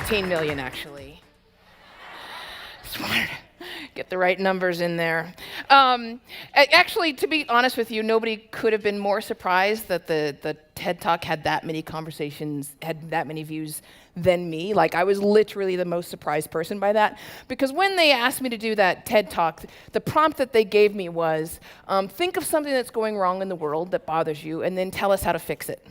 13 million, actually. Just wanted to get the right numbers in there. Actually, to be honest with you, nobody could have been more surprised that the TED Talk had that many conversations, had that many views than me. Like, I was literally the most surprised person by that. Because when they asked me to do that TED Talk, the prompt that they gave me was, think of something that's going wrong in the world that bothers you, and then tell us how to fix it.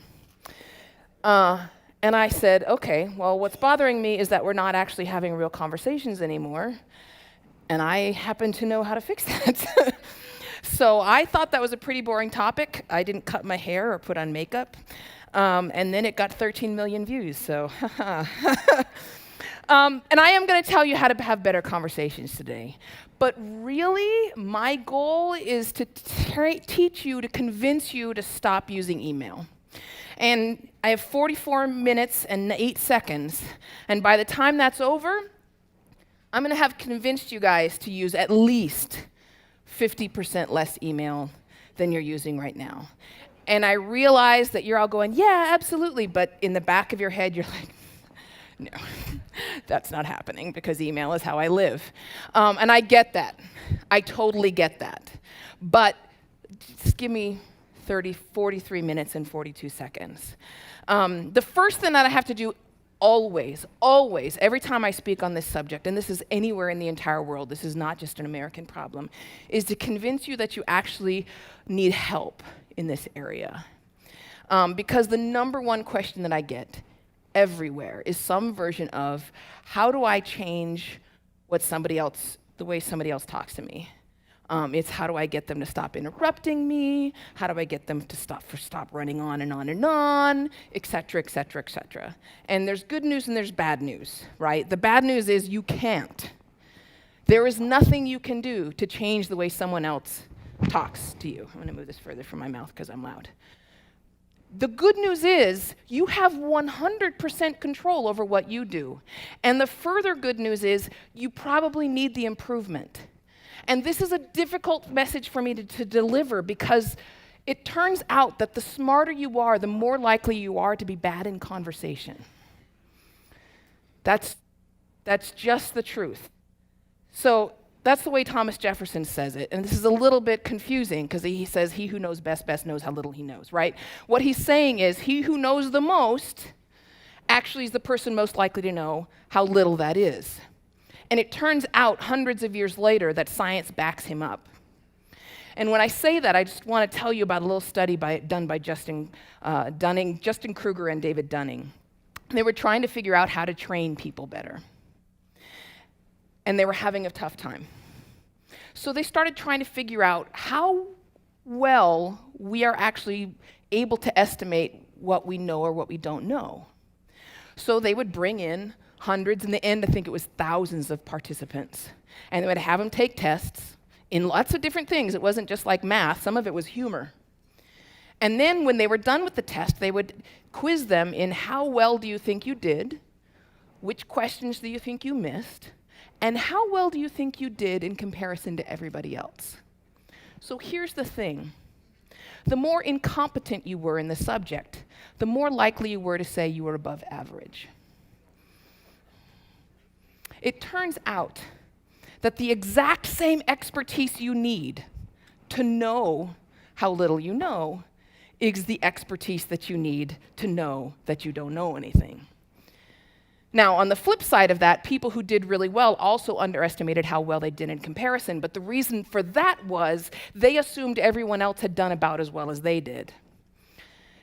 And I said, okay, well, what's bothering me is that we're not actually having real conversations anymore, and I happen to know how to fix that. So I thought that was a pretty boring topic. I didn't cut my hair or put on makeup. And then it got 13 million views, so. And I am going to tell you how to have better conversations today. But really, my goal is to teach you, to convince you to stop using email. And I have 44 minutes and 8 seconds. And by the time that's over, I'm going to have convinced you guys to use at least 50% less email than you're using right now. And I realize that you're all going, yeah, absolutely, but in the back of your head, you're like, no, that's not happening because email is how I live. And I get that. I totally get that. But just give me 43 minutes and 42 seconds. The first thing that I have to do always, every time I speak on this subject, and this is anywhere in the entire world, this is not just an American problem, is to convince you that you actually need help in this area. Because the number one question that I get everywhere is some version of, how do I change the way somebody else talks to me? It's how do I get them to stop interrupting me? How do I get them to stop running on and on and on, et cetera, et cetera, et cetera. And there's good news and there's bad news, right? The bad news is you can't. There is nothing you can do to change the way someone else talks to you. I'm going to move this further from my mouth because I'm loud. The good news is you have 100% control over what you do. And the further good news is you probably need the improvement. And this is a difficult message for me to deliver because it turns out that the smarter you are, the more likely you are to be bad in conversation. That's just the truth. So that's the way Thomas Jefferson says it. And this is a little bit confusing because he says, he who knows best knows how little he knows, right? What he's saying is he who knows the most actually is the person most likely to know how little that is. And it turns out hundreds of years later that science backs him up. And when I say that, I just want to tell you about a little study done by Justin Kruger and David Dunning. They were trying to figure out how to train people better. And they were having a tough time. So they started trying to figure out how well we are actually able to estimate what we know or what we don't know. So they would bring in hundreds, in the end I think it was thousands of participants, and they would have them take tests in lots of different things. It wasn't just like math, some of it was humor. And then when they were done with the test, they would quiz them in how well do you think you did, which questions do you think you missed, and how well do you think you did in comparison to everybody else? So here's the thing. The more incompetent you were in the subject, the more likely you were to say you were above average. It turns out that the exact same expertise you need to know how little you know is the expertise that you need to know that you don't know anything. Now, on the flip side of that, people who did really well also underestimated how well they did in comparison, but the reason for that was they assumed everyone else had done about as well as they did.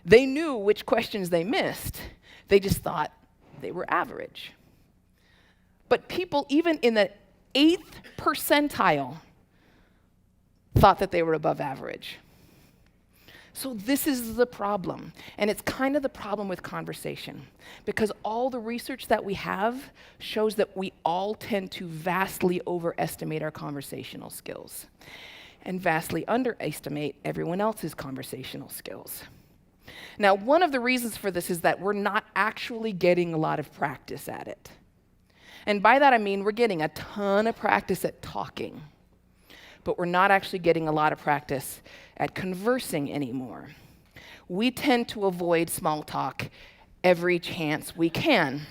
They knew which questions they missed. They just thought they were average. But people, even in the 8th percentile, thought that they were above average. So this is the problem, and it's kind of the problem with conversation, because all the research that we have shows that we all tend to vastly overestimate our conversational skills and vastly underestimate everyone else's conversational skills. Now, one of the reasons for this is that we're not actually getting a lot of practice at it. And by that I mean we're getting a ton of practice at talking, but we're not actually getting a lot of practice at conversing anymore. We tend to avoid small talk every chance we can.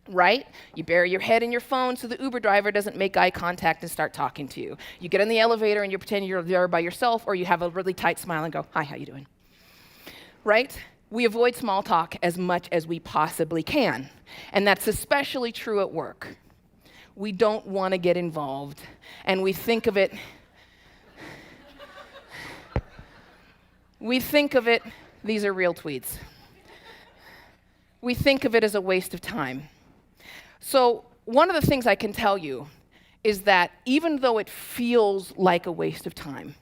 right? You bury your head in your phone so the Uber driver doesn't make eye contact and start talking to you. You get in the elevator and you pretend you're there by yourself, or you have a really tight smile and go, "Hi, how you doing?" Right? We avoid small talk as much as we possibly can. And that's especially true at work. We don't want to get involved, and we think of it, these are real tweets. We think of it as a waste of time. So one of the things I can tell you is that even though it feels like a waste of time,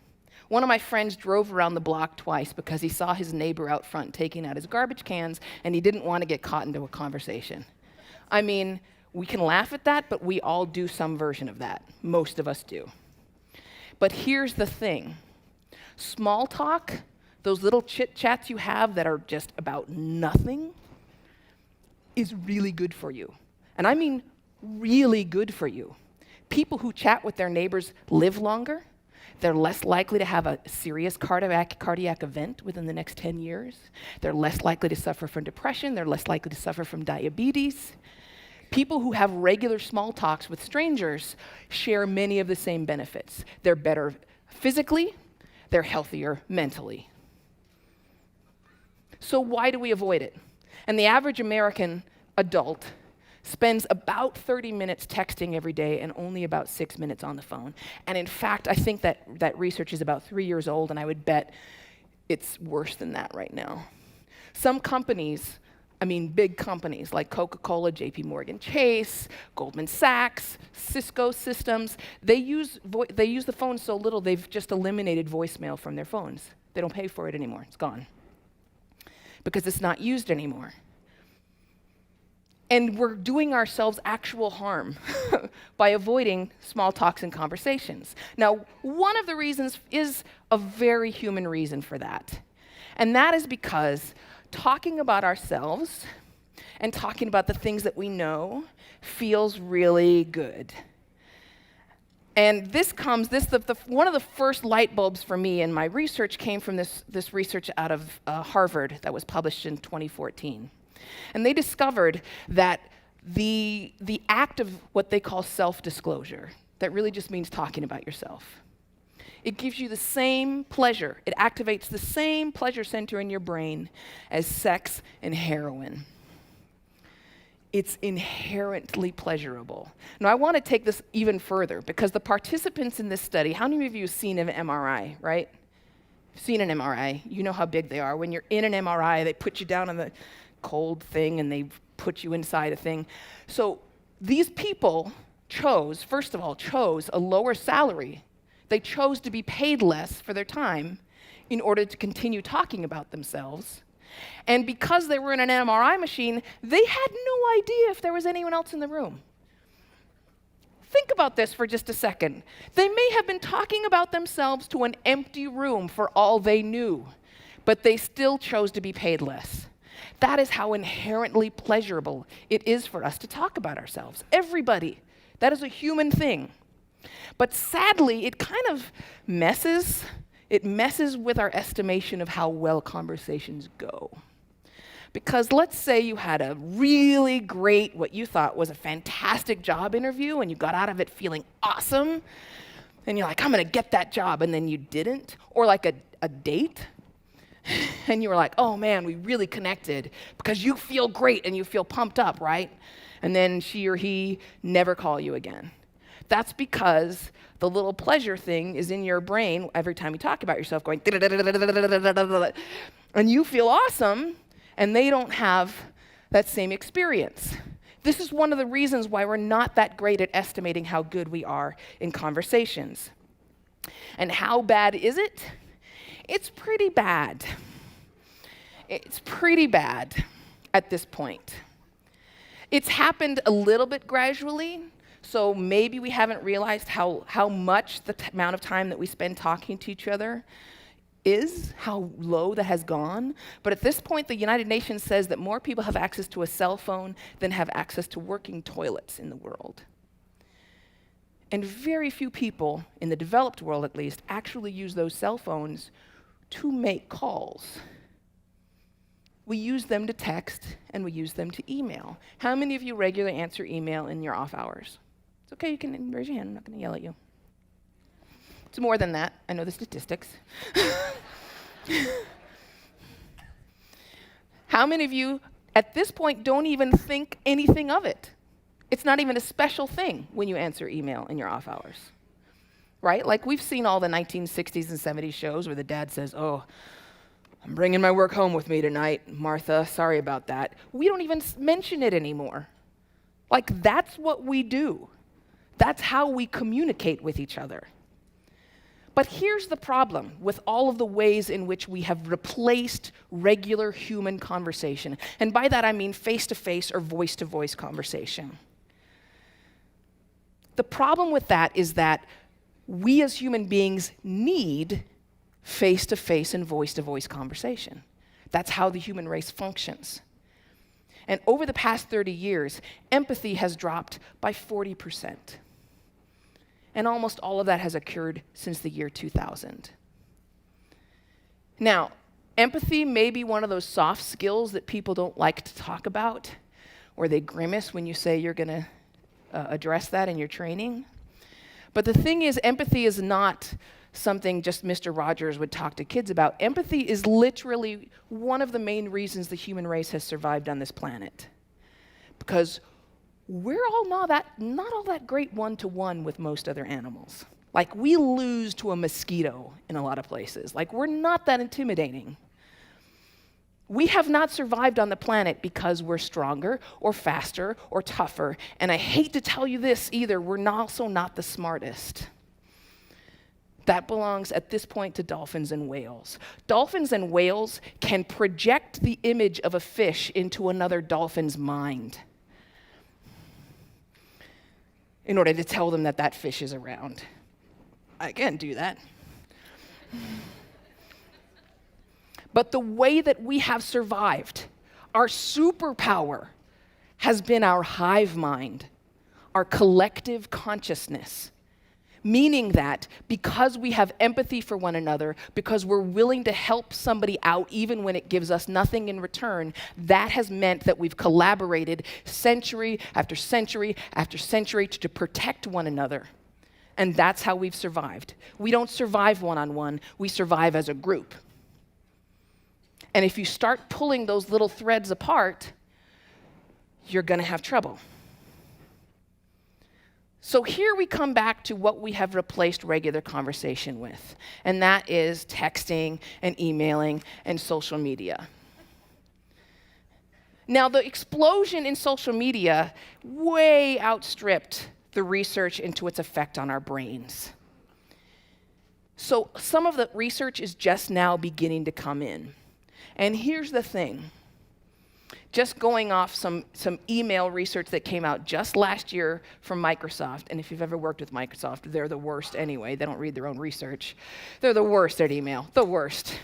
one of my friends drove around the block twice because he saw his neighbor out front taking out his garbage cans, and he didn't want to get caught into a conversation. I mean, we can laugh at that, but we all do some version of that. Most of us do. But here's the thing. Small talk, those little chit-chats you have that are just about nothing, is really good for you. And I mean really good for you. People who chat with their neighbors live longer. They're less likely to have a serious cardiac event within the next 10 years. They're less likely to suffer from depression. They're less likely to suffer from diabetes. People who have regular small talks with strangers share many of the same benefits. They're better physically. They're healthier mentally. So why do we avoid it? And the average American adult spends about 30 minutes texting every day and only about 6 minutes on the phone. And in fact, I think that research is about 3 years old, and I would bet it's worse than that right now. Some companies, big companies like Coca-Cola, JP Morgan Chase, Goldman Sachs, Cisco Systems, they use the phone so little they've just eliminated voicemail from their phones. They don't pay for it anymore. It's gone. Because it's not used anymore. And we're doing ourselves actual harm by avoiding small talks and conversations. Now, one of the reasons is a very human reason for that. And that is because talking about ourselves and talking about the things that we know feels really good. And one of the first light bulbs for me in my research came from this research out of Harvard that was published in 2014. And they discovered that the act of what they call self-disclosure, that really just means talking about yourself, it gives you the same pleasure. It activates the same pleasure center in your brain as sex and heroin. It's inherently pleasurable. Now, I want to take this even further because the participants in this study, how many of you have seen an MRI, right? Seen an MRI, you know how big they are. When you're in an MRI, they put you down on the cold thing and they put you inside a thing. So these people chose a lower salary. They chose to be paid less for their time in order to continue talking about themselves. And because they were in an MRI machine, they had no idea if there was anyone else in the room. Think about this for just a second. They may have been talking about themselves to an empty room for all they knew, but they still chose to be paid less. That is how inherently pleasurable it is for us to talk about ourselves. Everybody. That is a human thing. But sadly, it kind of messes with our estimation of how well conversations go. Because let's say you had a really great, what you thought was a fantastic job interview, and you got out of it feeling awesome, and you're like, I'm gonna get that job, and then you didn't. Or like a date, and you were like, oh man, we really connected, because you feel great and you feel pumped up, right? And then she or he never call you again. That's because the little pleasure thing is in your brain every time you talk about yourself going, and you feel awesome, and they don't have that same experience. This is one of the reasons why we're not that great at estimating how good we are in conversations. And how bad is it? It's pretty bad. It's pretty bad at this point. It's happened a little bit gradually, so maybe we haven't realized how much the amount of time that we spend talking to each other is, how low that has gone. But at this point, the United Nations says that more people have access to a cell phone than have access to working toilets in the world. And very few people, in the developed world at least, actually use those cell phones to make calls. We use them to text, and we use them to email. How many of you regularly answer email in your off hours? It's okay, you can raise your hand. I'm not going to yell at you. It's more than that. I know the statistics. How many of you, at this point, don't even think anything of it? It's not even a special thing when you answer email in your off hours, right? Like, we've seen all the 1960s and 70s shows where the dad says, "Oh, I'm bringing my work home with me tonight, Martha, sorry about that." We don't even mention it anymore. Like, that's what we do. That's how we communicate with each other. But here's the problem with all of the ways in which we have replaced regular human conversation. And by that I mean face-to-face or voice-to-voice conversation. The problem with that is that we as human beings need face-to-face and voice-to-voice conversation. That's how the human race functions. And over the past 30 years, empathy has dropped by 40%. And almost all of that has occurred since the year 2000. Now, empathy may be one of those soft skills that people don't like to talk about, or they grimace when you say you're going to address that in your training. But the thing is, empathy is not something just Mr. Rogers would talk to kids about. Empathy is literally one of the main reasons the human race has survived on this planet. Because we're all not all that great one-to-one with most other animals. Like, we lose to a mosquito in a lot of places. Like, we're not that intimidating. We have not survived on the planet because we're stronger or faster or tougher. And I hate to tell you this either, we're also not the smartest. That belongs at this point to dolphins and whales. Dolphins and whales can project the image of a fish into another dolphin's mind in order to tell them that that fish is around. I can't do that. But the way that we have survived, our superpower, has been our hive mind, our collective consciousness. Meaning that because we have empathy for one another, because we're willing to help somebody out even when it gives us nothing in return, that has meant that we've collaborated century after century after century to protect one another. And that's how we've survived. We don't survive one-on-one, we survive as a group. And if you start pulling those little threads apart, you're going to have trouble. So here we come back to what we have replaced regular conversation with, and that is texting and emailing and social media. Now, the explosion in social media way outstripped the research into its effect on our brains. So some of the research is just now beginning to come in. And here's the thing. Just going off some email research that came out just last year from Microsoft, and if you've ever worked with Microsoft, they're the worst anyway. They don't read their own research. They're the worst at email, the worst.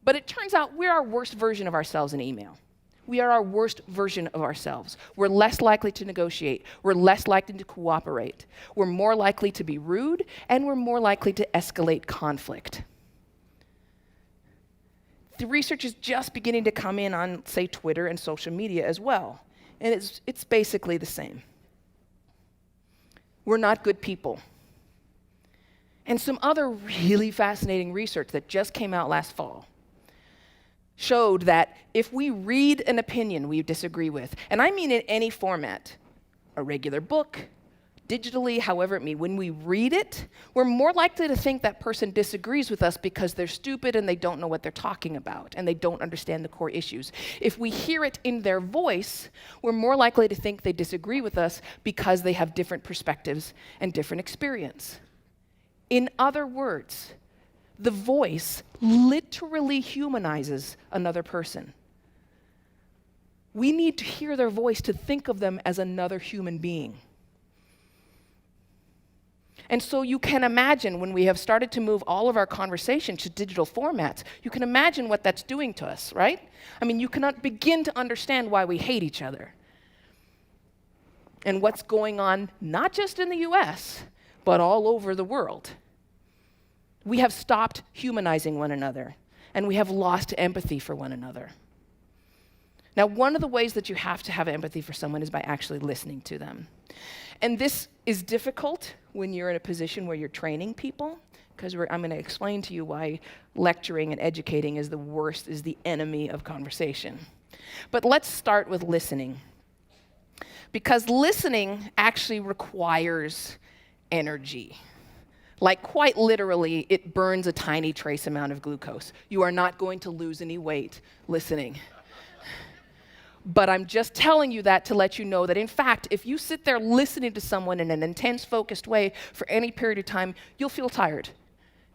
But it turns out we're our worst version of ourselves in email. We are our worst version of ourselves. We're less likely to negotiate. We're less likely to cooperate. We're more likely to be rude, and we're more likely to escalate conflict. The research is just beginning to come in on, say, Twitter and social media as well. And it's basically the same. We're not good people. And some other really fascinating research that just came out last fall showed that if we read an opinion we disagree with, and I mean in any format, a regular book, digitally, however it may, when we read it, we're more likely to think that person disagrees with us because they're stupid and they don't know what they're talking about and they don't understand the core issues. If we hear it in their voice, we're more likely to think they disagree with us because they have different perspectives and different experience. In other words, the voice literally humanizes another person. We need to hear their voice to think of them as another human being. And so you can imagine when we have started to move all of our conversation to digital formats, you can imagine what that's doing to us, right? I mean, you cannot begin to understand why we hate each other. And what's going on, not just in the US, but all over the world. We have stopped humanizing one another, and we have lost empathy for one another. Now, one of the ways that you have to have empathy for someone is by actually listening to them. And this is difficult when you're in a position where you're training people, because I'm going to explain to you why lecturing and educating is the enemy of conversation. But let's start with listening. Because listening actually requires energy. Like quite literally, it burns a tiny trace amount of glucose. You are not going to lose any weight listening. But I'm just telling you that to let you know that, in fact, if you sit there listening to someone in an intense, focused way for any period of time, you'll feel tired.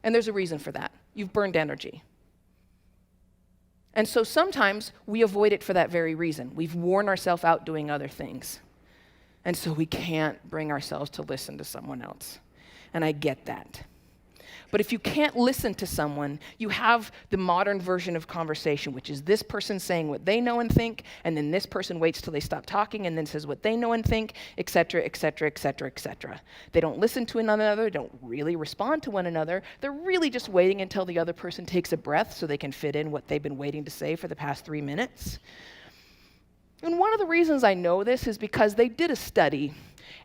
And there's a reason for that. You've burned energy. And so sometimes we avoid it for that very reason. We've worn ourselves out doing other things. And so we can't bring ourselves to listen to someone else. And I get that. But if you can't listen to someone, you have the modern version of conversation, which is this person saying what they know and think, and then this person waits till they stop talking and then says what they know and think, et cetera, et cetera, et cetera, et cetera. They don't listen to one another, don't really respond to one another. They're really just waiting until the other person takes a breath so they can fit in what they've been waiting to say for the past 3 minutes. And one of the reasons I know this is because they did a study,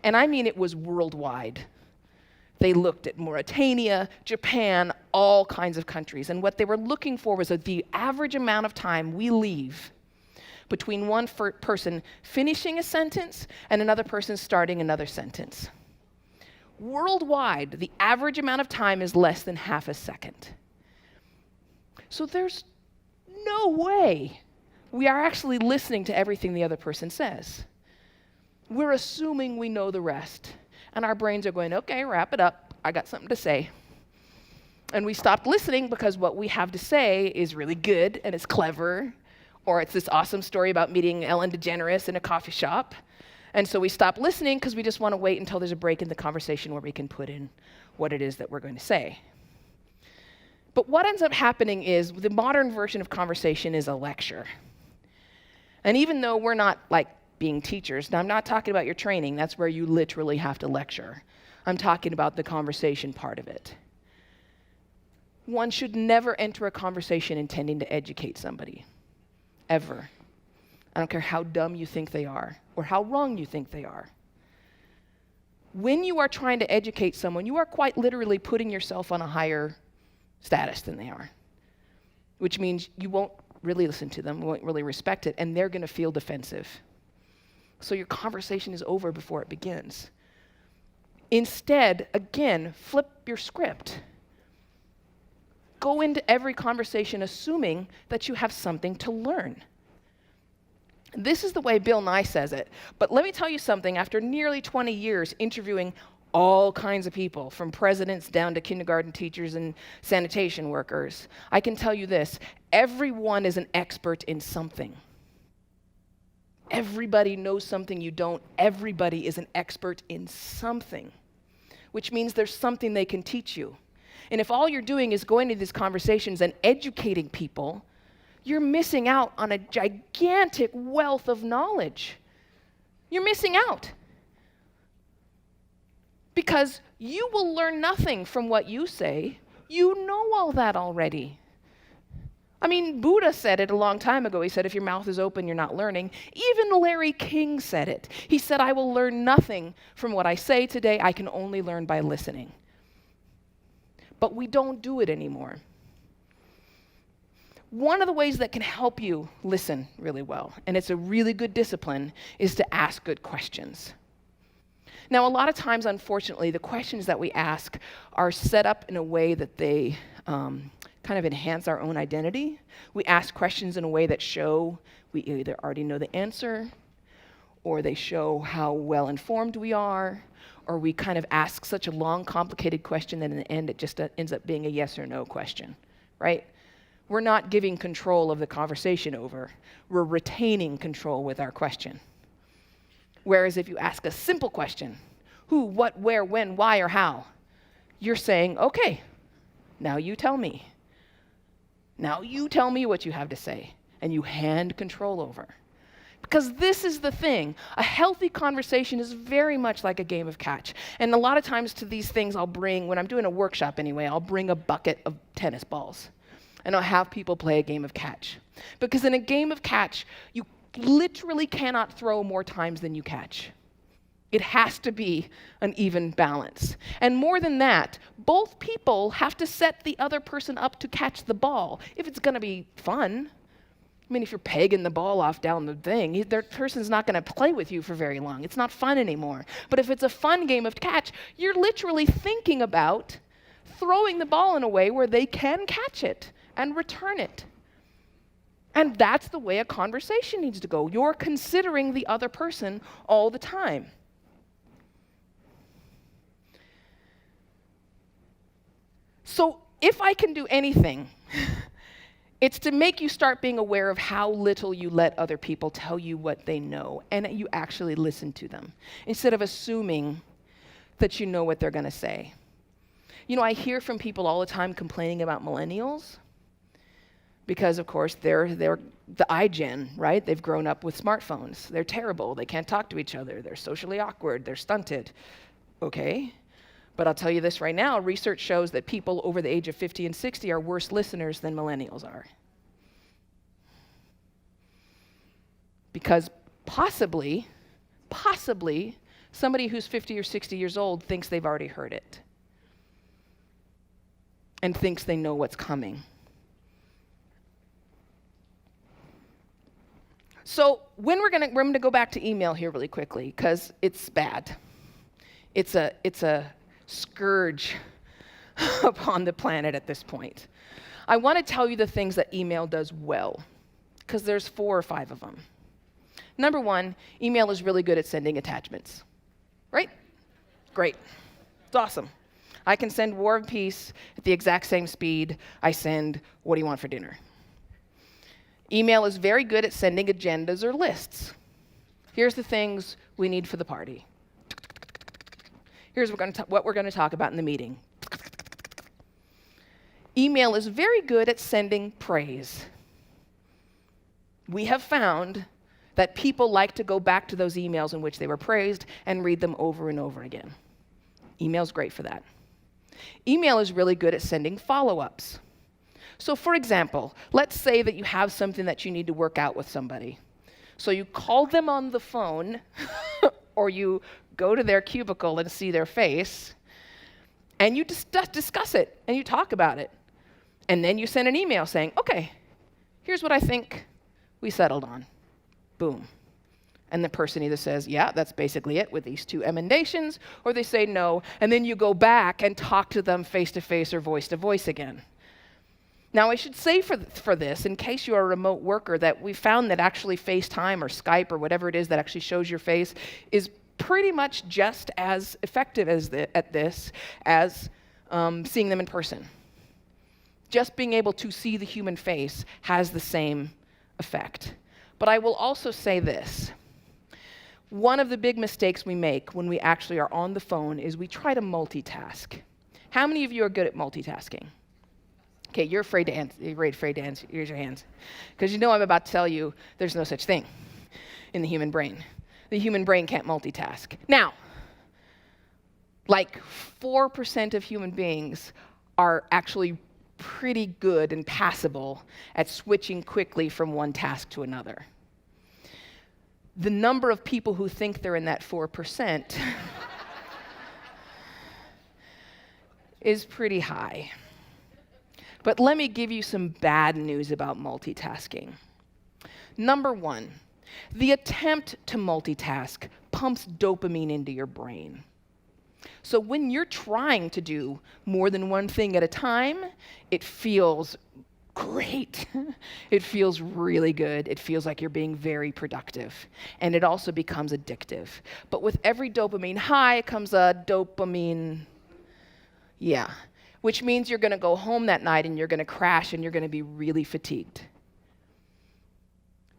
and I mean it was worldwide. They looked at Mauritania, Japan, all kinds of countries. And what they were looking for was the average amount of time we leave between one person finishing a sentence and another person starting another sentence. Worldwide, the average amount of time is less than half a second. So there's no way we are actually listening to everything the other person says. We're assuming we know the rest. And our brains are going, okay, wrap it up. I got something to say. And we stopped listening because what we have to say is really good and it's clever, or it's this awesome story about meeting Ellen DeGeneres in a coffee shop. And so we stop listening because we just want to wait until there's a break in the conversation where we can put in what it is that we're going to say. But what ends up happening is the modern version of conversation is a lecture. And even though we're not like being teachers. Now, I'm not talking about your training. That's where you literally have to lecture. I'm talking about the conversation part of it. One should never enter a conversation intending to educate somebody, ever. I don't care how dumb you think they are or how wrong you think they are. When you are trying to educate someone, you are quite literally putting yourself on a higher status than they are, which means you won't really listen to them, won't really respect it, and they're going to feel defensive. So your conversation is over before it begins. Instead, again, flip your script. Go into every conversation assuming that you have something to learn. This is the way Bill Nye says it. But let me tell you something. After nearly 20 years interviewing all kinds of people, from presidents down to kindergarten teachers and sanitation workers, I can tell you this. Everyone is an expert in something. Everybody knows something you don't. Everybody is an expert in something, which means there's something they can teach you. And if all you're doing is going to these conversations and educating people, you're missing out on a gigantic wealth of knowledge. You're missing out. Because you will learn nothing from what you say. You know all that already. I mean, Buddha said it a long time ago. He said, if your mouth is open, you're not learning. Even Larry King said it. He said, I will learn nothing from what I say today. I can only learn by listening. But we don't do it anymore. One of the ways that can help you listen really well, and it's a really good discipline, is to ask good questions. Now, a lot of times, unfortunately, the questions that we ask are set up in a way that they kind of enhance our own identity. We ask questions in a way that show we either already know the answer, or they show how well informed we are, or we kind of ask such a long, complicated question that in the end it just ends up being a yes or no question, right? We're not giving control of the conversation over. We're retaining control with our question. Whereas if you ask a simple question, who, what, where, when, why, or how, you're saying, okay, now you tell me. Now you tell me what you have to say, and you hand control over. Because this is the thing. A healthy conversation is very much like a game of catch. And a lot of times to these things I'll bring, when I'm doing a workshop anyway, I'll bring a bucket of tennis balls. And I'll have people play a game of catch. Because in a game of catch, literally cannot throw more times than you catch. It has to be an even balance. And more than that, both people have to set the other person up to catch the ball if it's going to be fun. I mean, if you're pegging the ball off down the thing, that person's not going to play with you for very long. It's not fun anymore. But if it's a fun game of catch, you're literally thinking about throwing the ball in a way where they can catch it and return it. And that's the way a conversation needs to go. You're considering the other person all the time. So if I can do anything, it's to make you start being aware of how little you let other people tell you what they know, and that you actually listen to them, instead of assuming that you know what they're going to say. You know, I hear from people all the time complaining about millennials, because, of course, they're the iGen, right? They've grown up with smartphones. They're terrible. They can't talk to each other. They're socially awkward. They're stunted. Okay. But I'll tell you this right now, research shows that people over the age of 50 and 60 are worse listeners than millennials are. Because possibly, somebody who's 50 or 60 years old thinks they've already heard it and thinks they know what's coming. So when we're going to go back to email here really quickly, because it's bad. It's a scourge upon the planet at this point. I want to tell you the things that email does well, because there's 4 or 5 of them. Number 1, email is really good at sending attachments, right? Great. It's awesome. I can send War and Peace at the exact same speed I send what do you want for dinner. Email is very good at sending agendas or lists. Here's the things we need for the party. Here's what we're going to talk about in the meeting. Email is very good at sending praise. We have found that people like to go back to those emails in which they were praised and read them over and over again. Email's great for that. Email is really good at sending follow-ups. So for example, let's say that you have something that you need to work out with somebody. So you call them on the phone, or you go to their cubicle and see their face, and you discuss it, and you talk about it. And then you send an email saying, okay, here's what I think we settled on. Boom. And the person either says, yeah, that's basically it with these 2 emendations, or they say no, and then you go back and talk to them face-to-face or voice-to-voice again. Now, I should say for this, in case you're a remote worker, that we found that actually FaceTime or Skype or whatever it is that actually shows your face is pretty much just as effective at this as seeing them in person. Just being able to see the human face has the same effect. But I will also say this. One of the big mistakes we make when we actually are on the phone is we try to multitask. How many of you are good at multitasking? Okay, you're afraid to answer. You're afraid to answer. Raise your hands. Because you know I'm about to tell you there's no such thing in the human brain. The human brain can't multitask. Now, like 4% of human beings are actually pretty good and passable at switching quickly from one task to another. The number of people who think they're in that 4% is pretty high. But let me give you some bad news about multitasking. Number 1, the attempt to multitask pumps dopamine into your brain. So when you're trying to do more than one thing at a time, it feels great. It feels really good. It feels like you're being very productive. And it also becomes addictive. But with every dopamine high comes a dopamine, which means you're going to go home that night and you're going to crash and you're going to be really fatigued.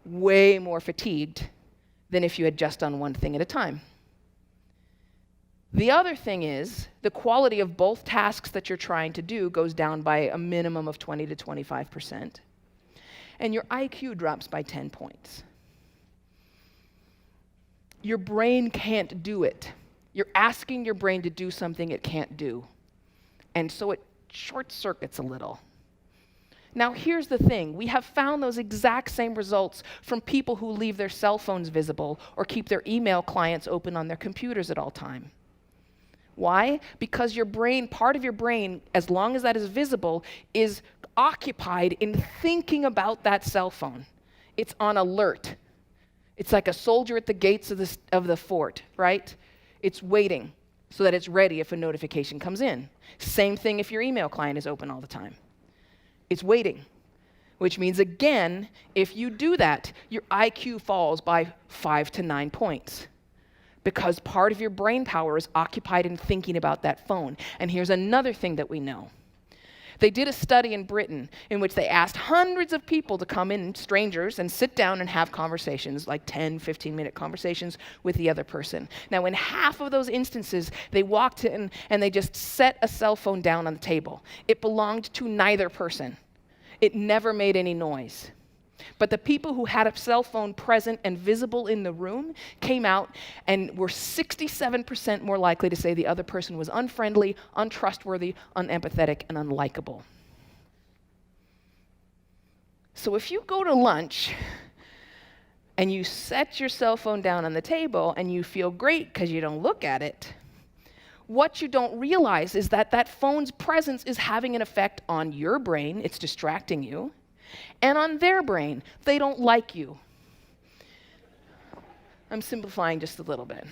Way more fatigued than if you had just done one thing at a time. The other thing is, the quality of both tasks that you're trying to do goes down by a minimum of 20 to 25%. And your IQ drops by 10 points. Your brain can't do it. You're asking your brain to do something it can't do. And so it short circuits a little. Now, here's the thing. We have found those exact same results from people who leave their cell phones visible or keep their email clients open on their computers at all time. Why? Because your brain, part of your brain, as long as that is visible, is occupied in thinking about that cell phone. It's on alert. It's like a soldier at the gates of the fort, right? It's waiting so that it's ready if a notification comes in. Same thing if your email client is open all the time. It's waiting, which means, again, if you do that, your IQ falls by 5 to 9 points because part of your brain power is occupied in thinking about that phone. And here's another thing that we know. They did a study in Britain in which they asked hundreds of people to come in, strangers, and sit down and have conversations, like 10, 15-minute conversations with the other person. Now, in half of those instances, they walked in and they just set a cell phone down on the table. It belonged to neither person. It never made any noise. But the people who had a cell phone present and visible in the room came out and were 67% more likely to say the other person was unfriendly, untrustworthy, unempathetic, and unlikable. So if you go to lunch and you set your cell phone down on the table and you feel great because you don't look at it, what you don't realize is that that phone's presence is having an effect on your brain. It's distracting you. And on their brain, they don't like you. I'm simplifying just a little bit.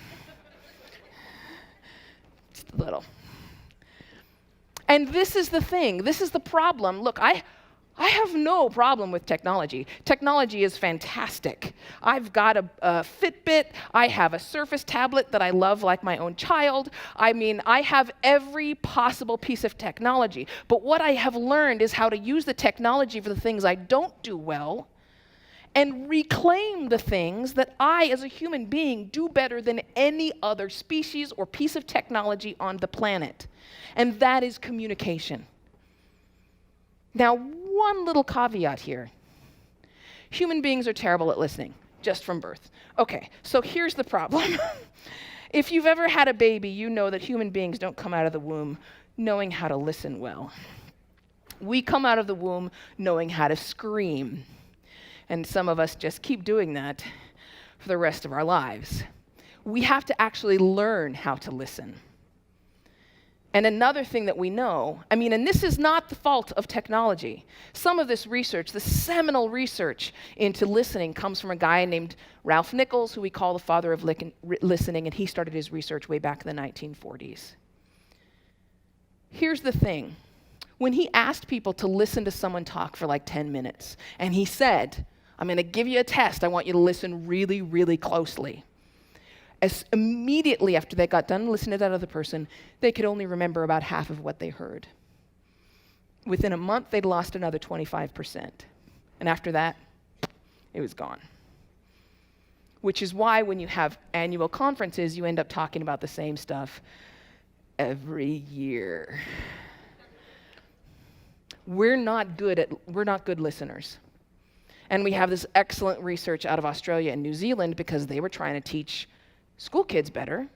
Just a little. And this is the thing. This is the problem. Look, I have no problem with technology. Technology is fantastic. I've got a Fitbit. I have a Surface tablet that I love like my own child. I mean, I have every possible piece of technology. But what I have learned is how to use the technology for the things I don't do well and reclaim the things that I, as a human being, do better than any other species or piece of technology on the planet. And that is communication. Now, one little caveat here. Human beings are terrible at listening, just from birth. Okay, so here's the problem. If you've ever had a baby, you know that human beings don't come out of the womb knowing how to listen well. We come out of the womb knowing how to scream. And some of us just keep doing that for the rest of our lives. We have to actually learn how to listen. And another thing that we know, and this is not the fault of technology. Some of this research, the seminal research into listening, comes from a guy named Ralph Nichols, who we call the father of listening, and he started his research way back in the 1940s. Here's the thing. When he asked people to listen to someone talk for like 10 minutes, and he said, I'm going to give you a test. I want you to listen really, really closely. As immediately after they got done listening to that other person, they could only remember about half of what they heard. Within a month, they'd lost another 25%. And after that, it was gone. Which is why when you have annual conferences, you end up talking about the same stuff every year. We're not good listeners. And we have this excellent research out of Australia and New Zealand because they were trying to teach school kids better,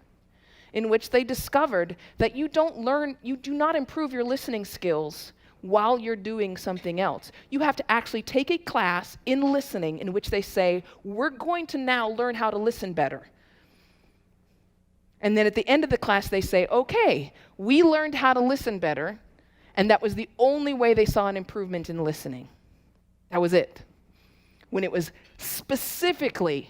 in which they discovered that you do not improve your listening skills while you're doing something else. You have to actually take a class in listening in which they say, we're going to now learn how to listen better. And then at the end of the class, they say, okay, we learned how to listen better, and that was the only way they saw an improvement in listening. That was it. When it was specifically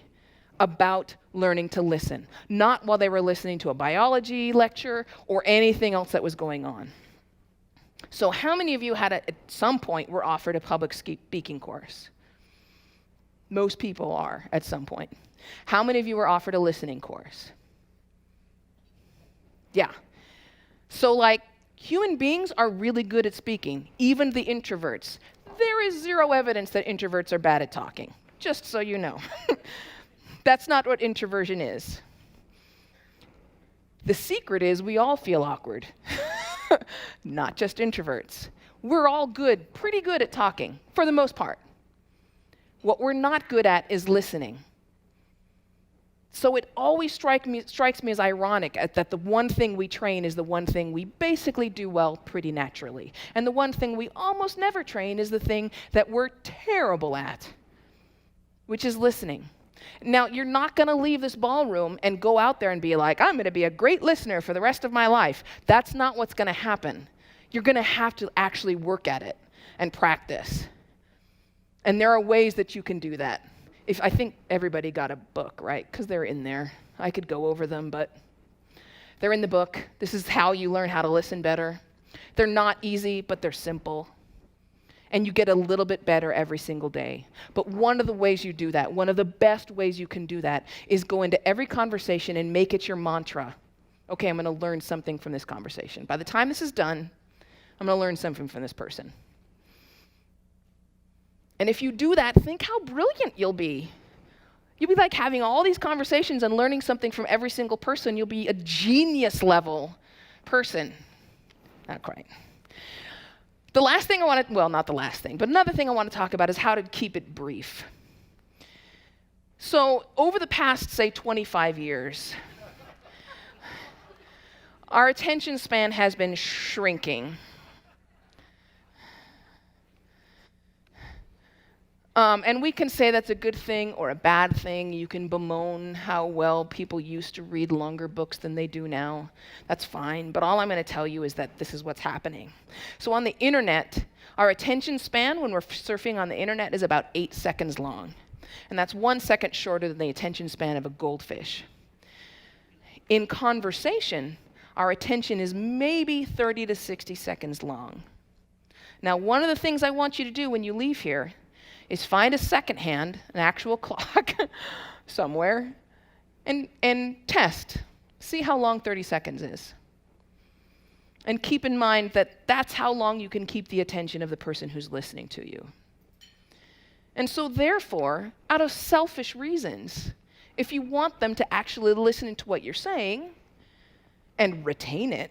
about learning to listen, not while they were listening to a biology lecture or anything else that was going on. So how many of you at some point were offered a public speaking course? Most people are at some point. How many of you were offered a listening course? Yeah. So human beings are really good at speaking, even the introverts. There is zero evidence that introverts are bad at talking, just so you know. That's not what introversion is. The secret is we all feel awkward, not just introverts. We're all pretty good at talking, for the most part. What we're not good at is listening. So it always strikes me as ironic that the one thing we train is the one thing we basically do well pretty naturally. And the one thing we almost never train is the thing that we're terrible at, which is listening. Now, you're not going to leave this ballroom and go out there and be like, I'm going to be a great listener for the rest of my life. That's not what's going to happen. You're going to have to actually work at it and practice. And there are ways that you can do that. I think everybody got a book, right? Because they're in there. I could go over them, but they're in the book. This is how you learn how to listen better. They're not easy, but they're simple. And you get a little bit better every single day. But one of the ways you do that, one of the best ways you can do that, is go into every conversation and make it your mantra. Okay, I'm going to learn something from this conversation. By the time this is done, I'm going to learn something from this person. And if you do that, think how brilliant you'll be. You'll be like having all these conversations and learning something from every single person. You'll be a genius level person. Not quite. The last thing not the last thing, but another thing I want to talk about is how to keep it brief. So over the past, say, 25 years, our attention span has been shrinking. And we can say that's a good thing or a bad thing. You can bemoan how well people used to read longer books than they do now. That's fine. But all I'm going to tell you is that this is what's happening. So on the internet, our attention span when we're surfing on the internet is about 8 seconds long. And that's 1 second shorter than the attention span of a goldfish. In conversation, our attention is maybe 30 to 60 seconds long. Now, one of the things I want you to do when you leave here is find a secondhand, an actual clock somewhere, and test. See how long 30 seconds is. And keep in mind that that's how long you can keep the attention of the person who's listening to you. And so therefore, out of selfish reasons, if you want them to actually listen to what you're saying and retain it,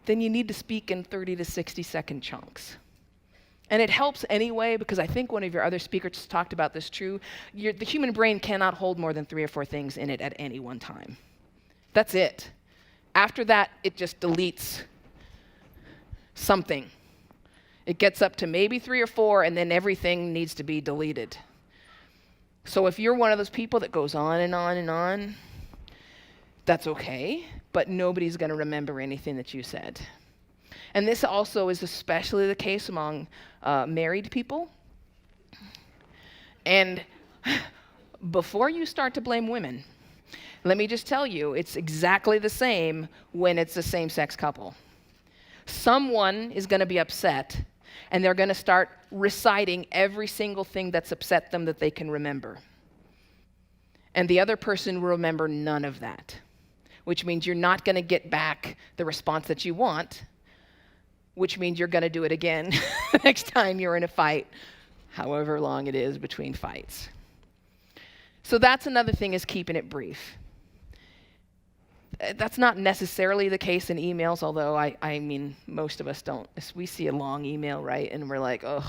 then you need to speak in 30 to 60 second chunks. And it helps anyway, because I think one of your other speakers talked about this too. The human brain cannot hold more than 3 or 4 things in it at any one time. That's it. After that, it just deletes something. It gets up to maybe 3 or 4, and then everything needs to be deleted. So if you're one of those people that goes on and on and on, that's okay, but nobody's going to remember anything that you said. And this also is especially the case among married people. And before you start to blame women, let me just tell you, it's exactly the same when it's a same-sex couple. Someone is going to be upset, and they're going to start reciting every single thing that's upset them that they can remember. And the other person will remember none of that, which means you're not going to get back the response that you want, which means you're going to do it again next time you're in a fight, however long it is between fights. So that's another thing, is keeping it brief. That's not necessarily the case in emails, although I mean, most of us don't. We see a long email, right, and we're like, ugh.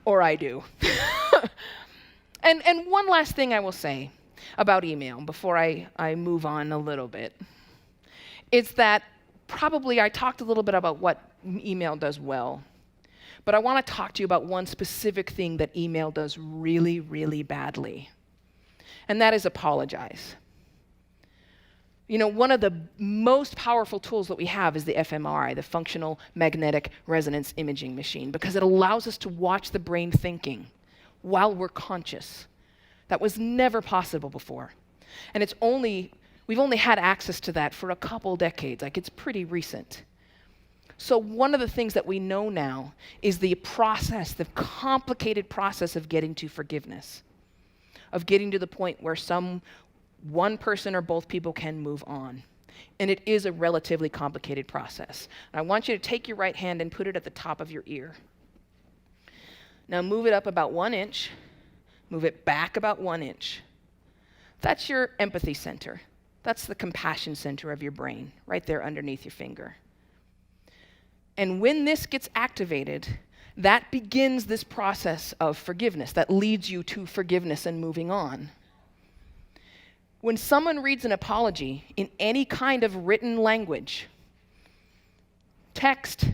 Or I do. And one last thing I will say about email before I move on a little bit is that probably I talked a little bit about what email does well, but I want to talk to you about one specific thing that email does really, really badly, and that is apologize. You know, one of the most powerful tools that we have is the fMRI, the Functional Magnetic Resonance Imaging Machine, because it allows us to watch the brain thinking while we're conscious. That was never possible before. And we've only had access to that for a couple decades, like it's pretty recent. So one of the things that we know now is the complicated process of getting to forgiveness, of getting to the point where one person or both people can move on. And it is a relatively complicated process. And I want you to take your right hand and put it at the top of your ear. Now move it up about 1 inch, move it back about 1 inch. That's your empathy center. That's the compassion center of your brain, right there underneath your finger. And when this gets activated, That begins this process of forgiveness that leads you to forgiveness and moving on. When someone reads an apology in any kind of written language, text,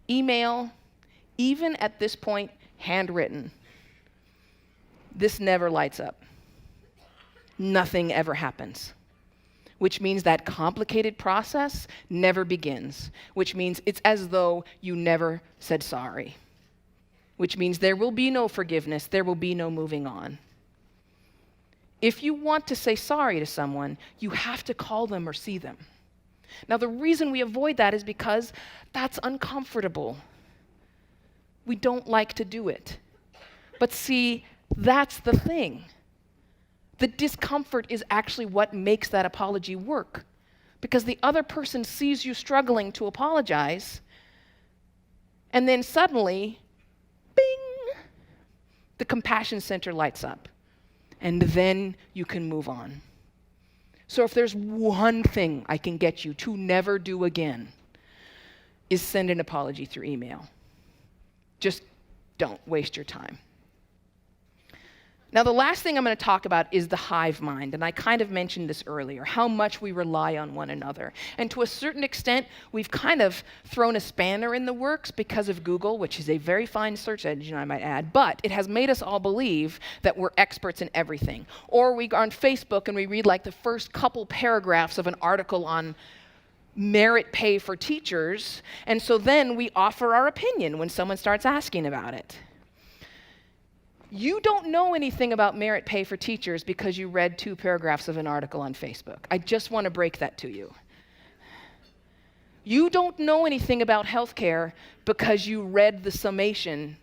email, even at this point, handwritten, this never lights up. Nothing ever happens. Which means that complicated process never begins. Which means it's as though you never said sorry. Which means there will be no forgiveness, there will be no moving on. If you want to say sorry to someone, you have to call them or see them. Now, the reason we avoid that is because that's uncomfortable. We don't like to do it. But see, that's the thing. The discomfort is actually what makes that apology work. Because the other person sees you struggling to apologize, and then suddenly, bing, the compassion center lights up. And then you can move on. So if there's one thing I can get you to never do again, is send an apology through email. Just don't waste your time. Now, the last thing I'm going to talk about is the hive mind, and I kind of mentioned this earlier, how much we rely on one another. And to a certain extent, we've kind of thrown a spanner in the works because of Google, which is a very fine search engine, I might add, but it has made us all believe that we're experts in everything. Or we go on Facebook and we read like the first couple paragraphs of an article on merit pay for teachers, and so then we offer our opinion when someone starts asking about it. You don't know anything about merit pay for teachers because you read 2 paragraphs of an article on Facebook. I just want to break that to you. You don't know anything about healthcare because you read the summation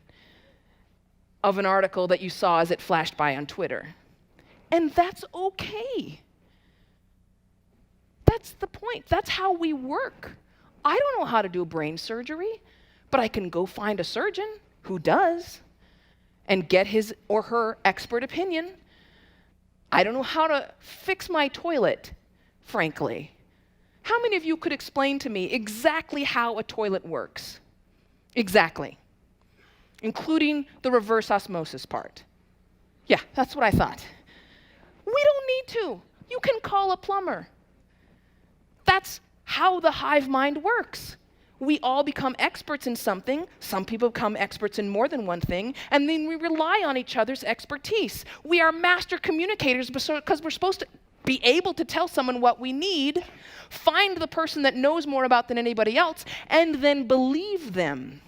of an article that you saw as it flashed by on Twitter. And that's okay. That's the point. That's how we work. I don't know how to do brain surgery, but I can go find a surgeon who does and get his or her expert opinion. I don't know how to fix my toilet, frankly. How many of you could explain to me exactly how a toilet works? Exactly. Including the reverse osmosis part. Yeah, that's what I thought. We don't need to. You can call a plumber. That's how the hive mind works. We all become experts in something. Some people become experts in more than one thing, and then we rely on each other's expertise. We are master communicators because we're supposed to be able to tell someone what we need, find the person that knows more about than anybody else, and then believe them.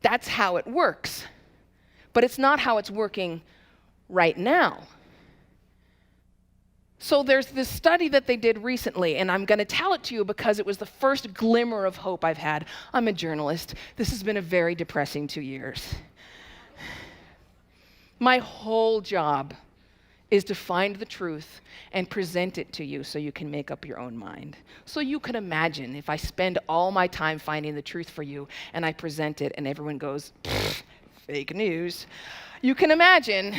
That's how it works. But it's not how it's working right now. So there's this study that they did recently, and I'm going to tell it to you because it was the first glimmer of hope I've had. I'm a journalist. This has been a very depressing 2 years. My whole job is to find the truth and present it to you so you can make up your own mind. So you can imagine if I spend all my time finding the truth for you and I present it and everyone goes, fake news. You can imagine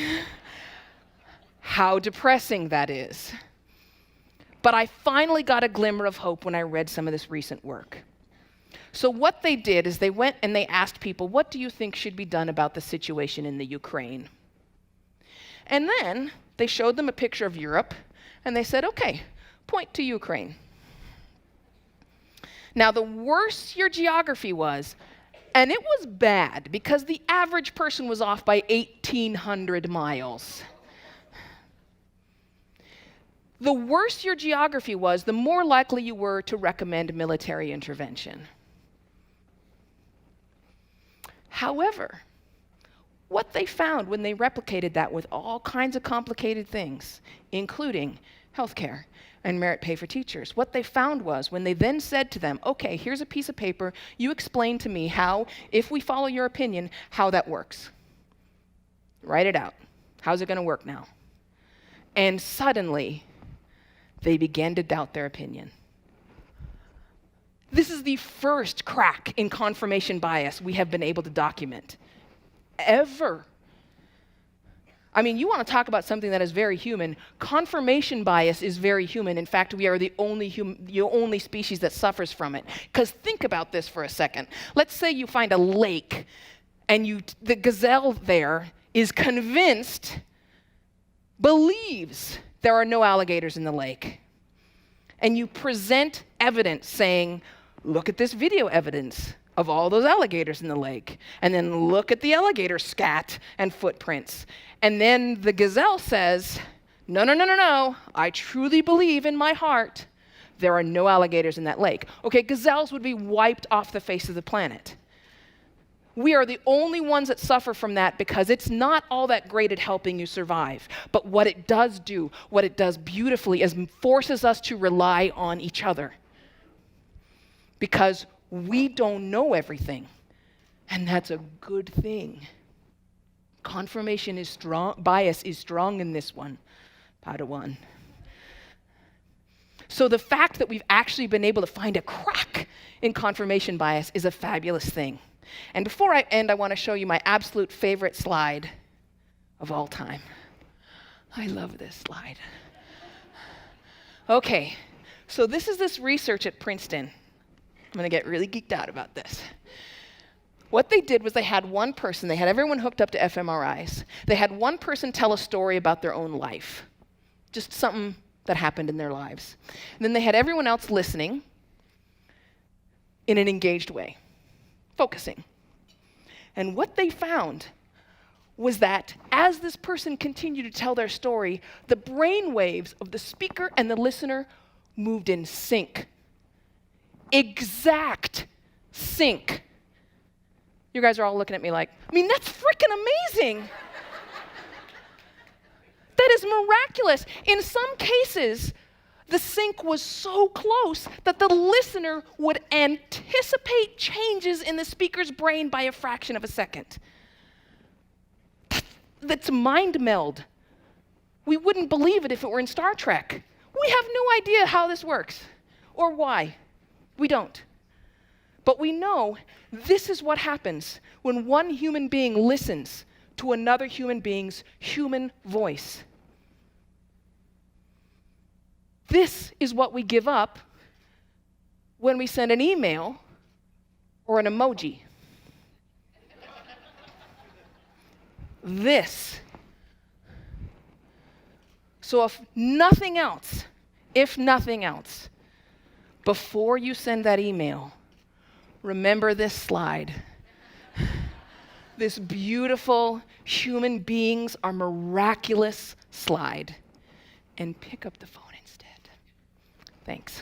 how depressing that is. But I finally got a glimmer of hope when I read some of this recent work. So what they did is they went and they asked people, what do you think should be done about the situation in the Ukraine? And then they showed them a picture of Europe, and they said, okay, point to Ukraine. Now, the worse your geography was, and it was bad because the average person was off by 1,800 miles. The worse your geography was, the more likely you were to recommend military intervention. However, what they found when they replicated that with all kinds of complicated things, including healthcare and merit pay for teachers, what they found was when they then said to them, okay, here's a piece of paper, you explain to me how, if we follow your opinion, how that works. Write it out. How's it going to work now? And suddenly, they began to doubt their opinion. This is the first crack in confirmation bias we have been able to document, ever. I mean, you want to talk about something that is very human. Confirmation bias is very human. In fact, we are the only species that suffers from it. Because think about this for a second. Let's say you find a lake, and the gazelle there is convinced, believes there are no alligators in the lake. And you present evidence saying, look at this video evidence of all those alligators in the lake. And then look at the alligator scat and footprints. And then the gazelle says, no, I truly believe in my heart there are no alligators in that lake. Okay, gazelles would be wiped off the face of the planet. We are the only ones that suffer from that because it's not all that great at helping you survive. But what it does do, what it does beautifully, is forces us to rely on each other. Because we don't know everything. And that's a good thing. Confirmation is strong, bias is strong in this one, Padawan. So the fact that we've actually been able to find a crack in confirmation bias is a fabulous thing. And before I end, I want to show you my absolute favorite slide of all time. I love this slide. Okay, so this is this research at Princeton. I'm going to get really geeked out about this. What they did was they had one person, they had everyone hooked up to fMRIs. They had one person tell a story about their own life, just something that happened in their lives. And then they had everyone else listening in an engaged way, focusing. And what they found was that as this person continued to tell their story, the brain waves of the speaker and the listener moved in sync. Exact sync. You guys are all looking at me like, I mean, that's freaking amazing. That is miraculous. In some cases, the sync was so close that the listener would anticipate changes in the speaker's brain by a fraction of a second. That's mind meld. We wouldn't believe it if it were in Star Trek. We have no idea how this works or why. We don't. But we know this is what happens when one human being listens to another human being's human voice. This is what we give up when we send an email or an emoji. This. So if nothing else, before you send that email, remember this slide. This beautiful human beings are miraculous slide. And pick up the phone instead. Thanks.